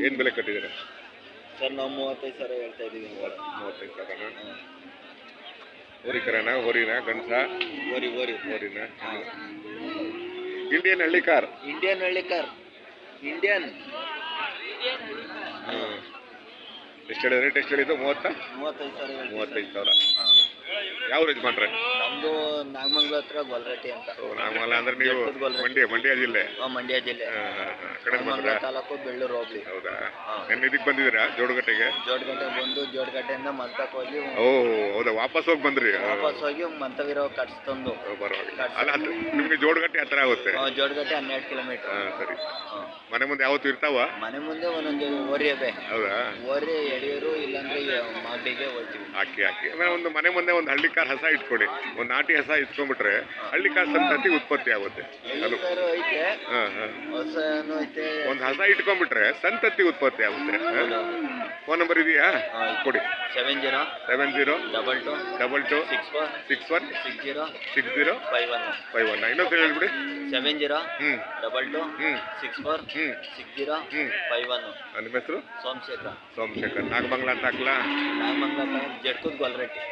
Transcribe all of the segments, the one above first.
ಏನು ಬೆಲೆ ಕಟ್ಟಿದ್ದೀರಾ? ಸರ್ ನಾವು 35,000 ಹೇಳ್ತಾ ಇದ್ದೀವಿ. 35,000 ಹೋರಿಕರನ ಹೋರಿನ ಗಂಡಸ ಹೋರಿನ ಇಂಡಿಯನ್ ಹಳ್ಳಿ ಕಾರ್ ಇಂಡಿಯನ್ ಎಷ್ಟು ಹೇಳಿದ್ರೆ ರೇಟ್ ಎಷ್ಟು ಹೇಳಿದ್ದು? 35,000 ಯಾವ ರೇಂಜ್ ಮಾಡ್ರೆ? ನಮ್ದು ನಾಗಮಂಗಲ ಹತ್ರ ಗೊಲ್ರಟ್ಟಿ ಅಂತ. ನಾಗಮಂಗಲ ಅಂದ್ರೆ ನೀವು ಮಂಡ್ಯ ಜಿಲ್ಲೆ? ಮಂಡ್ಯ ಜಿಲ್ಲೆ, ನಾಗಮಂಗಲ ತಾಲೂಕು, ಬೆಳ್ಳೂರು ಹೋಗ್ಲಿ. ಹೌದಾ? ನೆನ್ನೆ ಇದಕ್ಕೆ ಬಂದಿದ್ದೀರಾ ಜೋಡಗಟ್ಟೆಗೆ? ಜೋಡಗಟ್ಟೆ ಬಂದು ಜೋಡಗಟ್ಟೆಯಿಂದ ಮಂತಕ್ಕೆ ಹೋಗಿ. ಹೌದಾ, ವಾಪಸ್ ಹೋಗಿ ಬಂದ್ರಿ? ವಾಪಸ್ ಹೋಗಿ ಮಂತವಿರೋ ಕಟ್ಸ್ ತಂದು. ಅಲ್ಲ, ನಿಮ್ಗೆ ಜೋಡಗಟ್ಟೆ ಹತ್ರ ಆಗುತ್ತೆ? ಜೋಡಗಟ್ಟೆ 12 ಕಿಲೋಮೀಟರ್. ಸರಿ. ಮನೆ ಮುಂದೆ ಯಾವತ್ತು ಇರ್ತಾವ? ಮನೆ ಮುಂದೆ ಒಂದೊಂದು ಓರಿ ಅವೆ. ಹೌದಾ? ಓರಿ ಎಳೆಯೂರು, ಇಲ್ಲಾಂದ್ರೆ ಮಾಗಡಿಗೆ ಹೋಗ್ತೀವಿ. ಹಾಕಿ ಒಂದು ಮನೆ ಮುಂದೆ ಒಂದು ಹಳ್ಳಿ ಕಾರ್ ಹಸ ಇಟ್ಕೊಳ್ಳಿ, ಒಂದು ನಾಟಿ ಹಸ ಇಟ್ಕೊಂಡ್ಬಿಟ್ರೆ ಹಳ್ಳಿ ಕಾರ್ ಸಂತತಿ ಉತ್ಪತ್ತಿ ಆಗುತ್ತೆ. ಒಂದು ಹಸ ಇಟ್ಕೊಂಡ್ಬಿಟ್ರೆ ಸಂತತಿ ಉತ್ಪತ್ತಿ ಆಗುತ್ತೆ. ಫೋನ್ ನಂಬರ್ ಇದೆಯಾ? ಕೊಡಿ. 70 61 60 51. ಇನ್ನೊಂದು ಹೇಳ್ಬಿಡಿ. 70 64 60 51. ನಿಮ್ಮ ಹೆಸರು? ಸೋಮಶೇಖರ್. ನಾಗಮಂಗಲ ಅಂತ ಹಾಕ್ಲಾ? ನಾಗಮಂಗಲ ಜಡ್ಕೂದ್ ಗೊಲ್ರಟ್ಟಿ.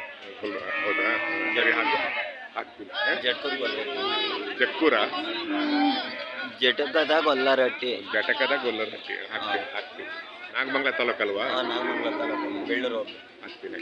ಹೌದಾ? ಸರಿ, ಹಾಕ್ತೀನಿ. ಜಡ್ಕೂದ್ ಗೊಲ್ರಟ್ಟಿ. ಜಕ್ಕೂರ ಜಟಕದ ಗೊಲ್ಲರಟ್ಟಿ. ಹಾಕ್ತೀನಿ. ನಾಗಮಂಗಲ ತಾಲೂಕಲ್ವಾ? ನಾಗಮಂಗಲ ತಾಲೂಕು, ಬೆಳ್ಳೂರು. ಹಾಕ್ತೀನಿ.